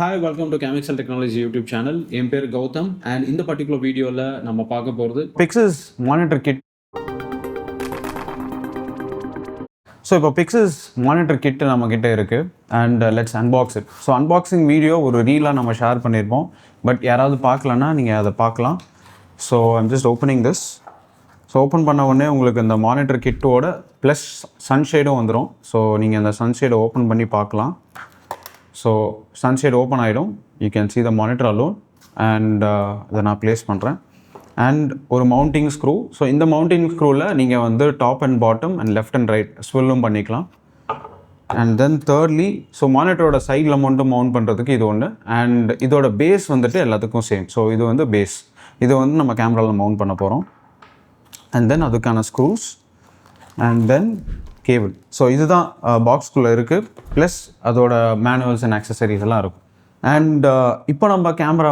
Hi, welcome to Camexcel Technology YouTube channel. என் பேர் Gautham and இந்த particular வீடியோவில் நம்ம பார்க்க போகிறது Pixis மானிட்டர் கிட். ஸோ இப்போ Pixis மானிட்டர் கிட் நம்மக்கிட்ட இருக்குது and let's unbox it. So unboxing video ஒரு ரீலாக நம்ம ஷேர் பண்ணியிருப்போம், பட் யாராவது பார்க்கலன்னா நீங்கள் அதை பார்க்கலாம். So I'm just opening this. So open பண்ண உடனே உங்களுக்கு இந்த மானிட்டர் கிட்டோட ப்ளஸ் சன்ஷேடும் வந்துடும். ஸோ நீங்கள் அந்த சன்ஷேடை ஓப்பன் பண்ணி பார்க்கலாம். ஸோ சன்ஷேட் ஓப்பன் ஆகிடும். You can see the monitor alone and இதை நான் ப்ளேஸ் பண்ணுறேன். அண்ட் ஒரு மவுண்டிங் ஸ்க்ரூ. ஸோ இந்த மவுண்டிங் ஸ்க்ரூவில் நீங்கள் வந்து top and bottom and left and right ஸ்வில்லும் பண்ணிக்கலாம். அண்ட் தென் தேர்ட்லி, ஸோ மானிட்டரோட சைடில் மட்டும் மவுண்ட் பண்ணுறதுக்கு இது ஒன்று. அண்ட் இதோட பேஸ் வந்துட்டு எல்லாத்துக்கும் சேம். ஸோ இது வந்து பேஸ், இது வந்து நம்ம கேமராவில் மவுண்ட் பண்ண போகிறோம். அண்ட் தென் அதுக்கான screws and then cable. So இதுதான் பாக்ஸ்குள்ளே இருக்குது. ப்ளஸ் அதோட மேனுவல்ஸ் அண்ட் ஆக்சசரிஸ் எல்லாம் இருக்கும். அண்ட் இப்போ நம்ம கேமரா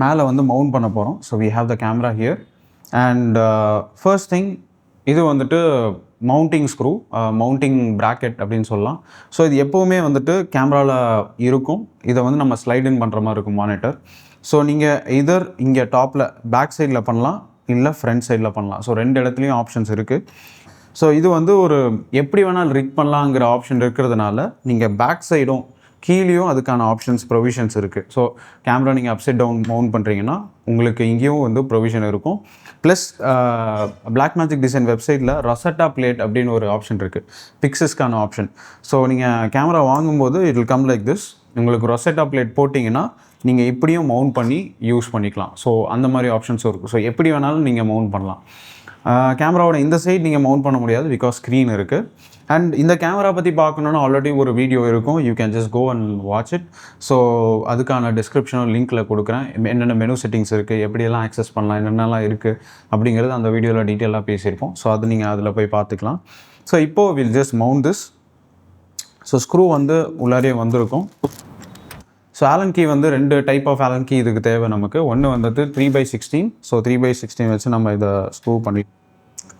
மேலே வந்து மவுண்ட் பண்ண போகிறோம். So we have the camera here. And first thing, இது வந்துட்டு மவுண்டிங் ஸ்க்ரூ, மவுண்டிங் ப்ராக்கெட் அப்படின்னு சொல்லலாம். ஸோ இது எப்போவுமே வந்துட்டு கேமராவில் இருக்கும். இதை வந்து நம்ம ஸ்லைட் இன் பண்ணுற மாதிரி இருக்கும் மானிட்டர். ஸோ நீங்கள் இதர் இங்கே டாப்பில் பேக் சைடில் பண்ணலாம், இல்லை ஃப்ரண்ட் சைடில் பண்ணலாம். ஸோ ரெண்டு இடத்துலையும் ஆப்ஷன்ஸ் இருக்குது. ஸோ இது வந்து ஒரு எப்படி வேணாலும் ரிக் பண்ணலாங்கிற ஆப்ஷன் இருக்கிறதுனால நீங்கள் பேக் சைடும் கீழேயும் அதுக்கான ஆப்ஷன்ஸ் ப்ரொவிஷன்ஸ் இருக்குது. ஸோ கேமரா நீங்கள் அப்சைட் டவுன் மவுண்ட் பண்ணுறீங்கன்னா உங்களுக்கு இங்கேயும் வந்து ப்ரொவிஷன் இருக்கும். ப்ளஸ் பிளாக்மேஜிக் டிசைன் வெப்சைட்டில் ரொசட்டா பிளேட் அப்படின்னு ஒரு ஆப்ஷன் இருக்குது, பிக்சஸ்க்கான ஆப்ஷன். ஸோ நீங்கள் கேமரா வாங்கும்போது it will come like this. உங்களுக்கு ரொசட்டா பிளேட் போட்டிங்கன்னா நீங்கள் இப்படியும் மவுண்ட் பண்ணி யூஸ் பண்ணிக்கலாம். ஸோ அந்த மாதிரி ஆப்ஷன்ஸும் இருக்குது. ஸோ எப்படி வேணாலும் நீங்கள் மவுண்ட் பண்ணலாம். கேமராவோட இந்த சைட் நீங்கள் மவுண்ட் பண்ண முடியாது, பிகாஸ் ஸ்க்ரீன் இருக்குது. அண்ட் இந்த கேமரா பற்றி பார்க்கணுன்னா ஆல்ரெடி ஒரு வீடியோ இருக்கும், you can just go and watch it. So அதுக்கான டிஸ்கிரிப்ஷனும் லிங்க்கில் கொடுக்குறேன். என்னென்ன மெனு செட்டிங்ஸ் இருக்குது, எப்படியெல்லாம் ஆக்சஸ் பண்ணலாம், என்னென்னலாம் இருக்குது அப்படிங்கிறது அந்த வீடியோவில் டீட்டெயிலாக பேசியிருப்போம். ஸோ அது நீங்கள் அதில் போய் பார்த்துக்கலாம். ஸோ இப்போது will just mount this. So screw வந்து உள்ளாரே வந்திருக்கும். ஸோ ஆலன் கீ வந்து ரெண்டு டைப் ஆஃப் ஆலன் கீ இதுக்கு தேவை நமக்கு. ஒன்று வந்துட்டு 3/16. ஸோ 3/16 வச்சு நம்ம இதை ஸ்க்ரூ பண்ணி,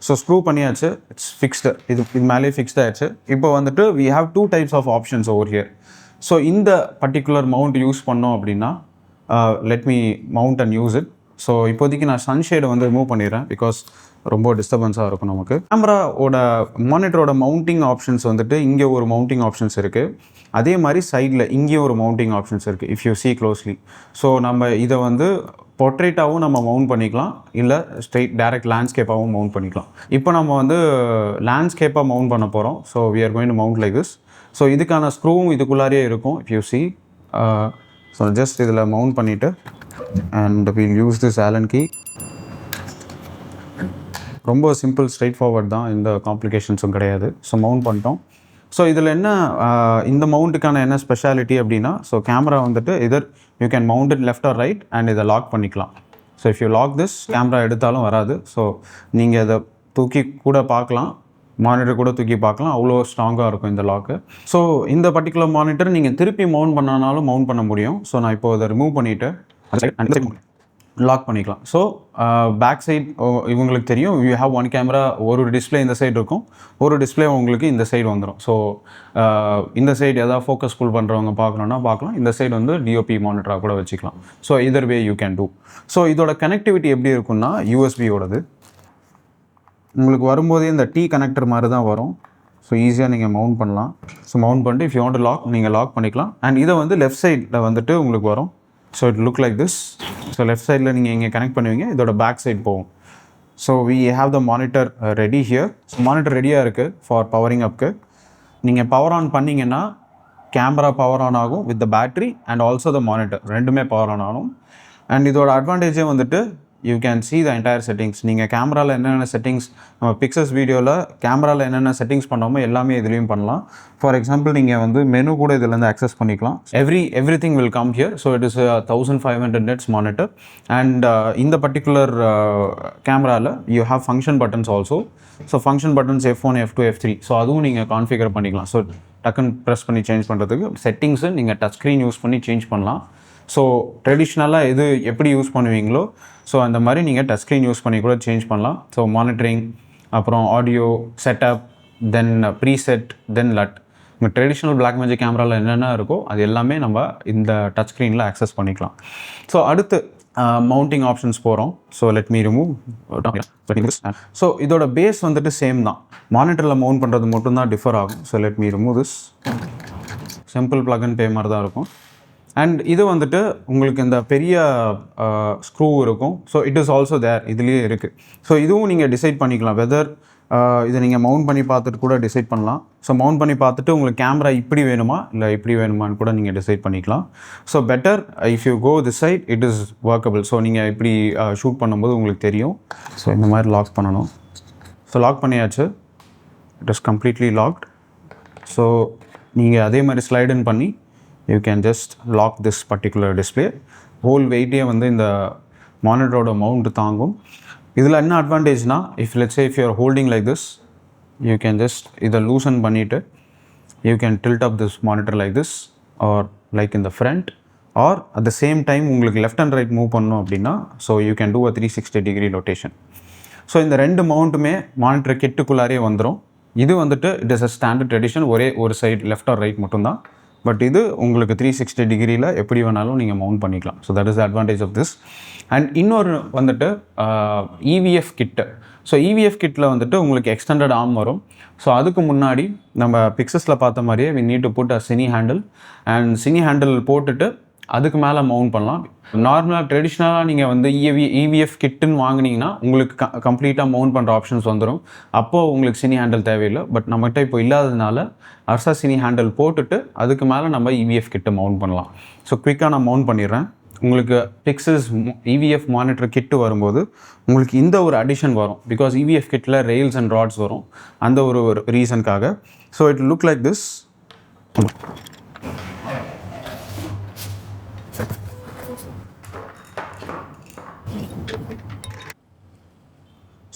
ஸோ ஸ்க்ரூ பண்ணியாச்சு. It's fixed. இது மேலே ஃபிக்ஸ்ட் ஆகிடுச்சு. இப்போ வந்துட்டு we have 2 types of options over here. So இந்த பர்டிகுலர் மவுண்ட் யூஸ் பண்ணோம் அப்படின்னா let me mount and use it. So இப்போதைக்கு நான் சன்ஷேடை வந்து ரிமூவ் பண்ணிடுறேன், பிகாஸ் ரொம்ப டிஸ்டர்பன்ஸாக இருக்கும் நமக்கு. கேமராவோட மானிட்டரோட மவுண்டிங் ஆப்ஷன்ஸ் வந்துட்டு இங்கே ஒரு மவுண்டிங் ஆப்ஷன்ஸ் இருக்குது. அதே மாதிரி சைடில் இங்கேயும் ஒரு மவுண்டிங் ஆப்ஷன்ஸ் இருக்குது, if you see closely. So நம்ம இதை வந்து பொர்ட்ரேட்டாகவும் நம்ம மவுண்ட் பண்ணிக்கலாம், இல்லை ஸ்ட்ரெயிட் டேரக்ட் லேண்ட்ஸ்கேப்பாகவும் மவுண்ட் பண்ணிக்கலாம். இப்போ நம்ம வந்து லேண்ட்ஸ்கேப்பாக மவுண்ட் பண்ண போகிறோம். So we are going to mount like this. So இதுக்கான ஸ்க்ரூவும் இதுக்குள்ளாரே இருக்கும், if you see. So just இதில் மவுண்ட் பண்ணிவிட்டு and we'll use this Allen key. ரொம்ப சிம்பிள், ஸ்ட்ரைட் ஃபார்வர்ட் தான், எந்த காம்ப்ளிகேஷன்ஸும் கிடையாது. ஸோ மவுண்ட் பண்ணிட்டோம். ஸோ இதில் என்ன, இந்த மவுண்ட்டுக்கான என்ன ஸ்பெஷாலிட்டி அப்படின்னா, ஸோ கேமரா வந்துட்டு either you can mount it left or right and இதை லாக் பண்ணிக்கலாம். So if you lock this, camera எடுத்தாலும் வராது. ஸோ நீங்கள் இதை தூக்கி கூட பார்க்கலாம், மானிட்டர் கூட தூக்கி பார்க்கலாம், அவ்வளோ ஸ்ட்ராங்காக இருக்கும் இந்த லாக்கு. ஸோ இந்த பர்டிகுலர் மானிட்டர் நீங்கள் திருப்பி மவுண்ட் பண்ணனாலும் மவுண்ட் பண்ண முடியும். ஸோ நான் இப்போ அதை ரிமூவ் பண்ணிவிட்டு லாக் பண்ணிக்கலாம். ஸோ பேக் சைட் இவங்களுக்கு தெரியும், யூ ஹேவ் ஒன் கேமரா, ஒரு டிஸ்பிளே இந்த சைடு இருக்கும், ஒரு டிஸ்பிளே உங்களுக்கு இந்த சைடு வந்துடும். ஸோ இந்த சைடு எதாவது ஃபோக்கஸ் புல் பண்ணுறவங்க பார்க்கணுன்னா பார்க்கலாம், இந்த சைடு வந்து டிஓபி மானிட்டராக கூட வச்சுக்கலாம். ஸோ இதர் way you can two. So இதோட கனெக்டிவிட்டி எப்படி இருக்குன்னா, யூஎஸ்பியோடது உங்களுக்கு வரும்போதே இந்த T கனெக்டர் மாதிரி தான் வரும். ஸோ ஈஸியாக நீங்கள் மவுண்ட் பண்ணலாம். ஸோ மவுண்ட் பண்ணிட்டு if you want to lock, நீங்கள் லாக் பண்ணிக்கலாம். அண்ட் இதை வந்து லெஃப்ட் சைடில் வந்துட்டு உங்களுக்கு வரும். So it look like this. So left சைடில் நீங்கள் இங்கே கனெக்ட் பண்ணுவீங்க, இதோட பேக் சைட் போகும். So we have the monitor ready here. So monitor ரெடியாக இருக்குது ஃபார் பவரிங் அப்க்கு. நீங்கள் பவர் ஆன் பண்ணிங்கன்னா கேமரா பவர் ஆன் ஆகும் with the battery and also the monitor, ரெண்டுமே பவர் ஆன் ஆகும். அண்ட் இதோட அட்வான்டேஜே வந்துட்டு you can see the entire settings. நீங்கள் கேமராவில் என்னென்ன செட்டிங்ஸ், நம்ம Pixis வீடியோவில் கேமராவில் என்னென்ன செட்டிங்ஸ் பண்ணோமோ எல்லாமே இதுலேயும் பண்ணலாம். ஃபார் எக்ஸாம்பிள் நீங்கள் வந்து மெனு கூட இதுலேருந்து ஆக்சஸ் பண்ணிக்கலாம். Everything will come here. So it is 1500 nits monitor. And இந்த பர்டிகுலர் கேமராவில் you have function buttons also. So function buttons F1, F2, F3. So அதுவும் நீங்கள் கான்ஃபிகர் பண்ணிக்கலாம். ஸோ டக்குன்னு ப்ரெஸ் பண்ணி சேஞ்ச் பண்ணுறதுக்கு செட்டிங்ஸு நீங்கள் டச் ஸ்க்ரீன் யூஸ் பண்ணி சேஞ்ச் பண்ணலாம். ஸோ ட்ரெடிஷ்னலாக இது எப்படி யூஸ் பண்ணுவீங்களோ ஸோ அந்த மாதிரி நீங்கள் டச் ஸ்க்ரீன் யூஸ் பண்ணி கூட சேஞ்ச் பண்ணலாம். ஸோ மானிட்டரிங், அப்புறம் ஆடியோ செட்டப், தென் ப்ரீசெட், தென் லட், உங்கள் ட்ரெடிஷ்னல் Blackmagic கேமராவில் என்னென்ன இருக்கோ அது எல்லாமே நம்ம இந்த டச் ஸ்க்ரீனில் ஆக்சஸ் பண்ணிக்கலாம். ஸோ அடுத்து மவுண்டிங் ஆப்ஷன்ஸ் போகிறோம். So let me remove. So இதோட பேஸ் வந்துட்டு சேம் தான், மானிட்டரில் மவுண்ட் பண்ணுறது மட்டும்தான் டிஃபர் ஆகும். So let me remove this. Simple plug and pay மாதிரி தான் இருக்கும். அண்ட் இது வந்துட்டு உங்களுக்கு இந்த பெரிய ஸ்க்ரூ இருக்கும். ஸோ இட் இஸ் ஆல்சோ தேர், இதுலேயே இருக்குது. ஸோ இதுவும் நீங்கள் டிசைட் பண்ணிக்கலாம் வெதர் இதை நீங்கள் மவுண்ட் பண்ணி பார்த்துட்டு கூட டிசைட் பண்ணலாம். ஸோ மவுண்ட் பண்ணி பார்த்துட்டு உங்களுக்கு கேமரா இப்படி வேணுமா இல்லை இப்படி வேணுமான்னு கூட நீங்கள் டிசைட் பண்ணிக்கலாம். So better if you go this side it is workable. ஸோ நீங்கள் இப்படி ஷூட் பண்ணும்போது உங்களுக்கு தெரியும். ஸோ இந்த மாதிரி லாக் பண்ணணும். ஸோ லாக் பண்ணியாச்சு, it is completely locked. So நீங்கள் அதே மாதிரி ஸ்லைடன் பண்ணி you can just lock this particular display. Whole வெயிட்டே வந்து இந்த மானிட்டரோட மவுண்ட் தாங்கும். இதில் என்ன அட்வான்டேஜ்னா, if let's say if you are holding like this, you can just இதை லூசன் பண்ணிவிட்டு you can tilt up this monitor like this or like in the front, or at the same time உங்களுக்கு left and right move பண்ணணும் அப்படின்னா so you can do a 360 degree rotation. So இந்த ரெண்டு மவுண்ட்டுமே monitor கிட்டுக்குள்ளாரே வந்துடும். இது வந்துட்டு it is a standard edition, ஒரே ஒரு சைடு லெஃப்ட் ஆர் ரைட் மட்டும்தான். பட் இது உங்களுக்கு 360 டிகிரியில் எப்படி வேணாலும் நீங்கள் மவுண்ட் பண்ணிக்கலாம். So that is the advantage of this. And இன்னொரு வந்துட்டு EVF கிட்டு. ஸோ EVF கிட்டில் வந்துட்டு உங்களுக்கு எக்ஸ்டெண்டட் ஆர்ம் வரும். ஸோ அதுக்கு முன்னாடி நம்ம பிக்சஸில் பார்த்த மாதிரியே we need to put a cine handle. And cine handle போட்டுட்டு அதுக்கு மேலே மவுண்ட் பண்ணலாம். நார்மலாக ட்ரெடிஷ்னலாக நீங்கள் வந்து EVF கிட்டுன்னு வாங்கினீங்கன்னா உங்களுக்கு கம்ப்ளீட்டாக மவுண்ட் பண்ணுற ஆப்ஷன்ஸ் வந்துடும். அப்போது உங்களுக்கு சினி ஹேண்டில் தேவையில்லை. பட் நம்மகிட்ட இப்போ இல்லாததுனால அர்சா சினி ஹேண்டில் போட்டுட்டு அதுக்கு மேலே நம்ம EVF கிட்டை மவுண்ட் பண்ணலாம். ஸோ குயிக்காக நான் மவுண்ட் பண்ணிடுறேன். உங்களுக்கு பிக்சஸ் EVF மானிட்டர் கிட்டு வரும்போது உங்களுக்கு இந்த ஒரு அடிஷன் வரும். பிகாஸ் EVF கிட்டில் ரெயில்ஸ் அண்ட் ராட்ஸ் வரும், அந்த ஒரு ரீசனுக்காக. So it look like this.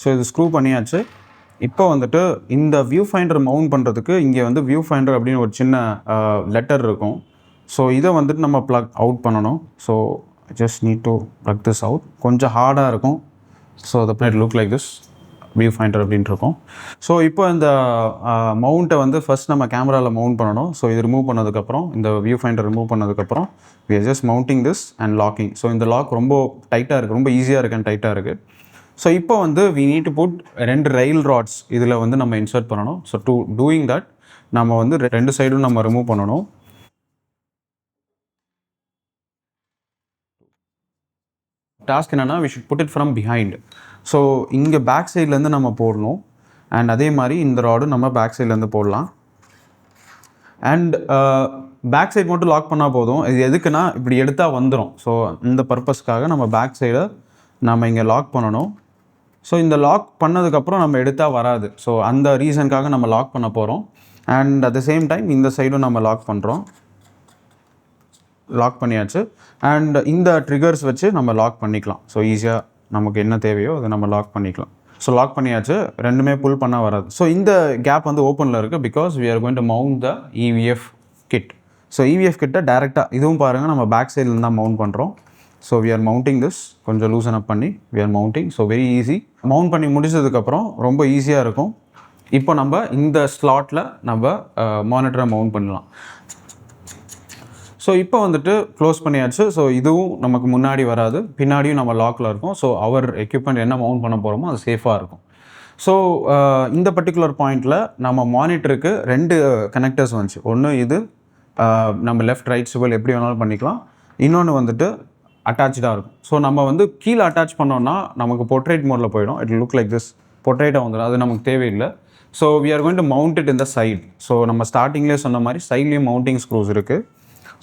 So இது ஸ்க்ரூ பண்ணியாச்சு. இப்போ வந்துட்டு இந்த வியூ ஃபைண்டர் மவுண்ட் பண்ணுறதுக்கு இங்கே வந்து வியூ ஃபைண்டர் அப்படின்னு ஒரு சின்ன லெட்டர் இருக்கும். ஸோ இதை வந்துட்டு நம்ம ப்ளக் அவுட் பண்ணணும். So just need to plug this out. கொஞ்சம் ஹார்டாக இருக்கும். So the plate look like this, viewfinder அப்படின்ட்டு இருக்கும். ஸோ இப்போ இந்த மவுண்ட்டை வந்து ஃபஸ்ட் நம்ம கேமராவில் மவுண்ட் பண்ணணும். ஸோ இது ரிமூவ் பண்ணதுக்கப்புறம், இந்த வியூ ஃபைண்டர் ரிமூவ் பண்ணதுக்கப்புறம் we are just mounting this and locking. So இந்த லாக் ரொம்ப டைட்டாக இருக்குது, ரொம்ப ஈஸியாக இருக்குது அண்ட் டைட்டாக இருக்குது. ஸோ இப்போ வந்து we need to put 2 rail rods இதில் வந்து நம்ம இன்சர்ட் பண்ணணும். ஸோ டு டூயிங் தட் நம்ம வந்து 2 சைடும் நம்ம ரிமூவ் பண்ணணும். டாஸ்க் என்னென்னா we should put it from behind. So இங்கே பேக் சைட்லேருந்து நம்ம போடணும். அண்ட் அதே மாதிரி இந்த ராடும் நம்ம பேக் சைட்லேருந்து போடலாம். அண்ட் பேக் சைட் மட்டும் லாக் பண்ணால் போதும். இது எதுக்குன்னா இப்படி எடுத்தால் வந்துடும். ஸோ இந்த பர்பஸ்க்காக நம்ம பேக் சைடை நம்ம இங்கே லாக் பண்ணணும். ஸோ இந்த லாக் பண்ணதுக்கப்புறம் நம்ம எடுத்தால் வராது. ஸோ அந்த ரீசனுக்காக நம்ம லாக் பண்ண போகிறோம். And at the same time இந்த சைடும் நம்ம லாக் பண்ணுறோம். லாக் பண்ணியாச்சு. அண்ட் இந்த ட்ரிகர்ஸ் வச்சு நம்ம லாக் பண்ணிக்கலாம். ஸோ ஈஸியாக நமக்கு என்ன தேவையோ அதை நம்ம லாக் பண்ணிக்கலாம். ஸோ லாக் பண்ணியாச்சு. ரெண்டுமே புல் பண்ணால் வராது. ஸோ இந்த கேப் வந்து ஓப்பனில் இருக்குது because we are going to mount the EVF kit. So EVF கிட்ட டேரெக்டாக இதுவும் பாருங்கள் நம்ம பேக் சைட்லேருந்து தான் மவுண்ட் பண்ணுறோம். So we are mounting this, கொஞ்சம் லூசன் அப் பண்ணி we are mounting. So very easy. Mount பண்ணி முடிச்சதுக்கப்புறம் ரொம்ப ஈஸியாக இருக்கும். இப்போ நம்ம இந்த ஸ்லாட்டில் நம்ம மானிட்டரை மவுண்ட் பண்ணலாம். ஸோ இப்போ வந்துட்டு க்ளோஸ் பண்ணியாச்சு. ஸோ இதுவும் நமக்கு முன்னாடி வராது, பின்னாடியும் நம்ம லாக்கில் இருக்கும். ஸோ அவர் எக்யூப்மெண்ட் என்ன மவுண்ட் பண்ண போகிறோமோ அது சேஃபாக இருக்கும். ஸோ இந்த பர்டிகுலர் பாயிண்டில் நம்ம மானிட்டருக்கு 2 கனெக்டர்ஸ் வந்துச்சு. ஒன்று இது நம்ம லெஃப்ட் ரைட் ஸ்விவல் எப்படி வேணாலும் பண்ணிக்கலாம். இன்னொன்று வந்துட்டு அட்டாச்சாக இருக்கும். ஸோ நம்ம வந்து கீழே அட்டாச் பண்ணோன்னா நமக்கு போர்ட்ரேட் மோடில் போயிடும். இட் லுக் லைக் திஸ், போர்ட்ரேட்டாக வந்துடும். அது நமக்கு தேவையில்லை. So we are going to mount it in the side. So நம்ம ஸ்டார்டிங்லேயே சொன்ன மாதிரி சைட்லேயும் மவுண்டிங் ஸ்க்ரூஸ் இருக்குது.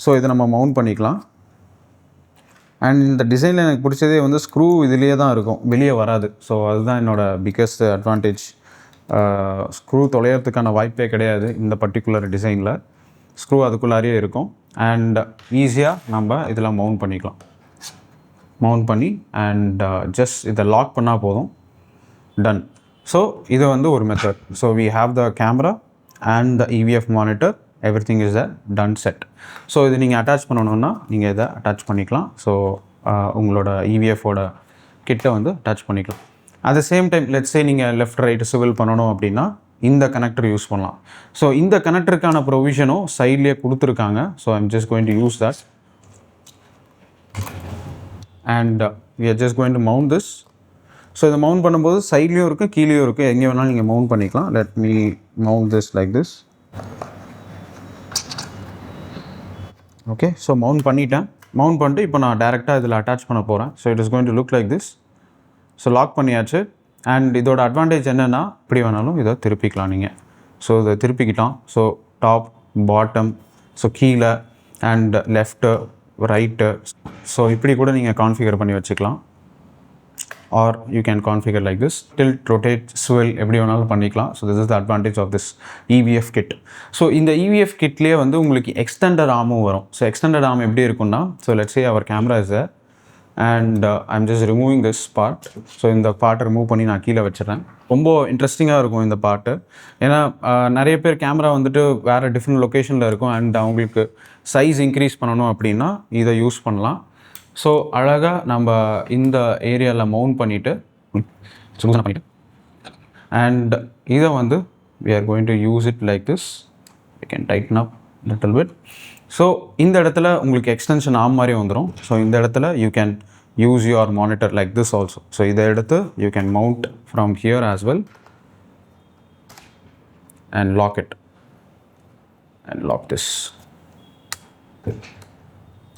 ஸோ இதை நம்ம மவுண்ட் பண்ணிக்கலாம். அண்ட் இந்த டிசைனில் எனக்கு பிடிச்சதே வந்து ஸ்க்ரூ இதுலேயே தான் இருக்கும், வெளியே வராது. ஸோ அதுதான் என்னோடய பிக்கஸ்ட் அட்வான்டேஜ். ஸ்க்ரூ தொலைகிறதுக்கான வாய்ப்பே கிடையாது இந்த பர்டிகுலர் டிசைனில். ஸ்க்ரூ அதுக்குள்ளாரியே இருக்கும். அண்ட் ஈஸியாக நம்ம இதில் மவுண்ட் பண்ணிக்கலாம். மவுண்ட் பண்ணி அண்ட் ஜஸ்ட் இதை லாக் பண்ணால் போதும், டன். ஸோ இது வந்து ஒரு method. So we have the camera and the EVF monitor, everything is a done set. So இது நீங்கள் அட்டாச் பண்ணணுன்னா நீங்கள் இதை அட்டாச் பண்ணிக்கலாம். ஸோ உங்களோட EVFோட கிட்டை வந்து அட்டாச் பண்ணிக்கலாம். At the same time let's say நீங்கள் லெஃப்ட் ரைட் ஸ்விவல் பண்ணணும் அப்படின்னா இந்த கனெக்டர் யூஸ் பண்ணலாம். ஸோ இந்த கனெக்டருக்கான ப்ரொவிஷனும் சைட்லேயே கொடுத்துருக்காங்க. So I'm just going to use that and we are just going to mount this. So இதை மவுண்ட் பண்ணும்போது சைட்லேயும் இருக்குது, கீழேயும் இருக்குது, எங்கே வேணாலும் நீங்கள் மவுண்ட் பண்ணிக்கலாம். Let me mount this like this. Okay, so mount பண்ணிட்டேன். மவுண்ட் பண்ணிட்டு இப்போ நான் டேரெக்டாக இதில் அட்டாச் பண்ண போகிறேன். So it is going to look like this. So lock பண்ணியாச்சு. அண்ட் இதோட அட்வான்டேஜ் என்னென்னா, இப்படி வேணாலும் இதை திருப்பிக்கலாம் நீங்கள். ஸோ இதை திருப்பிக்கிட்டான். ஸோ டாப், பாட்டம், ஸோ கீழே அண்ட் லெஃப்ட்டு, ரைட்டு, ஸோ இப்படி கூட நீங்கள் கான்ஃபிகர் பண்ணி வச்சுக்கலாம். Or you can configure like this. Tilt, rotate, ஸ்வில் எப்படி வேணாலும் பண்ணிக்கலாம். So this is the advantage of this EVF kit. So இந்த EVF கிட்லேயே வந்து உங்களுக்கு எக்ஸ்டெண்டட் ஆர்மும் வரும். ஸோ எக்ஸ்டெண்டட் ஆர்ம் எப்படி இருக்குன்னா, so let's say our camera is there and I'm just removing this part. So இந்த பார்ட்டை ரிமூவ் பண்ணி நான் கீழே வச்சிடறேன். ரொம்ப இன்ட்ரெஸ்டிங்காக இருக்கும் இந்த பார்ட்டு. ஏன்னா நிறைய பேர் கேமரா வந்துட்டு வேறு டிஃப்ரெண்ட் லொக்கேஷனில் இருக்கும் அண்ட் அவங்களுக்கு சைஸ் இன்க்ரீஸ் பண்ணணும் அப்படின்னா இதை யூஸ் பண்ணலாம். ஸோ அழகாக நம்ம இந்த ஏரியாவில் மவுண்ட் பண்ணிவிட்டு அண்ட் இதை வந்து we are going to use it like this. We can tighten up little bit. So இந்த இடத்துல உங்களுக்கு எக்ஸ்டென்ஷன் ஆம் மாதிரி வந்துடும். ஸோ இந்த இடத்துல you can use your monitor like this also. So இதை எடுத்து you can mount from here as well and lock it and lock this.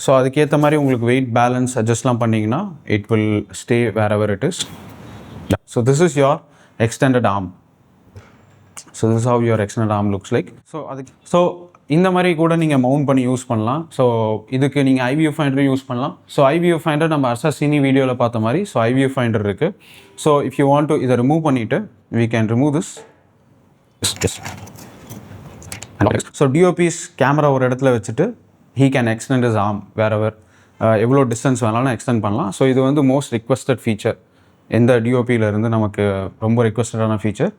So அதுக்கேற்ற மாதிரி உங்களுக்கு வெயிட் பேலன்ஸ் அட்ஜஸ்ட்லாம் பண்ணிங்கன்னா it will stay wherever it is. So this is your extended arm. So this how your extended arm looks like. So இந்த மாதிரி கூட நீங்கள் mount பண்ணி யூஸ் பண்ணலாம். ஸோ இதுக்கு நீங்கள் IVF ஃபைண்டரும் யூஸ் பண்ணலாம். ஸோ IVF ஃபைண்டர் நம்ம அர்சாசினி வீடியோவில் பார்த்த மாதிரி ஸோ IVF ஃபைண்டர் இருக்குது. So if you want to இதை ரிமூவ் பண்ணிவிட்டு we can remove this. So DOP's camera ஒரு இடத்துல வச்சுட்டு he can extend his arm wherever எவ்வளோ டிஸ்டன்ஸ் வேணாலும் எக்ஸ்டெண்ட் பண்ணலாம். ஸோ இது வந்து மோஸ்ட் ரிக்வஸ்டட் ஃபீச்சர். எந்த டிஓபியிலேருந்து நமக்கு ரொம்ப ரிக்வஸ்டடான ஃபீச்சர்.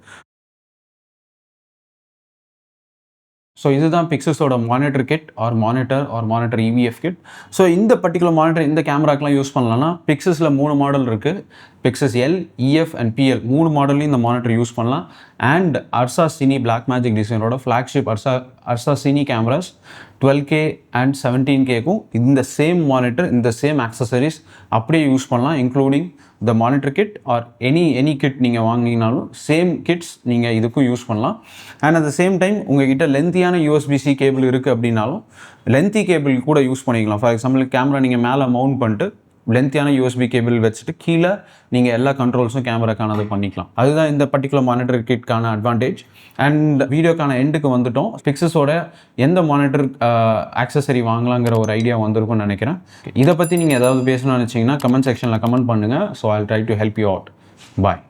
ஸோ இதுதான் பிக்சஸோட monitor kit or monitor EVF kit. So இந்த பர்டிகுலர் மானிட்டர் இந்த கேமராக்கெலாம் யூஸ் பண்ணலாம்னா பிக்சஸில் 3 மாடல் இருக்குது. Pyxis L, EF and PL 3 மாடல்லையும் இந்த மானிட்டர் யூஸ் பண்ணலாம். அண்ட் அர்சாசினி பிளாக்மேஜிக் டிசைனரோட flagship Ursa Cine cameras 12K and 17Kக்கும் இந்த சேம் மானிட்டர், இந்த சேம் ஆக்சசரிஸ் அப்படியே யூஸ் பண்ணலாம். Including the monitor kit or any kit நீங்கள் வாங்கினாலும் சேம் கிட்ஸ் நீங்கள் இதுக்கும் யூஸ் பண்ணலாம். And at the same time உங்கள்கிட்ட லென்த்தியான USB-C கேபிள் இருக்குது அப்படின்னாலும் லென்த்தி கேபிள் கூட யூஸ் பண்ணிக்கலாம். ஃபார் எக்ஸாம்பிள் கேமரா நீங்கள் மேலே மவுண்ட் பண்ணிட்டு லென்த்தியான USB கேபிள் வச்சுட்டு கீழே நீங்கள் எல்லா கண்ட்ரோல்ஸும் கேமராக்கானது பண்ணிக்கலாம். அதுதான் இந்த பர்டிகுலர் மானிட்டர் கிட்கான அட்வான்டேஜ். அண்ட் வீடியோக்கான எண்டுக்கு வந்துட்டோம். பிக்சஸோட எந்த மானிட்டர் ஆக்சசரி வாங்கலாங்கிற ஒரு ஐடியா வந்திருக்கும்னு நினைக்கிறேன். இதை பற்றி நீங்கள் ஏதாவது பேசணும்னு நினச்சிங்கன்னா கமெண்ட் செக்ஷனில் கமெண்ட் பண்ணுங்கள். So I will try to help you out. Bye.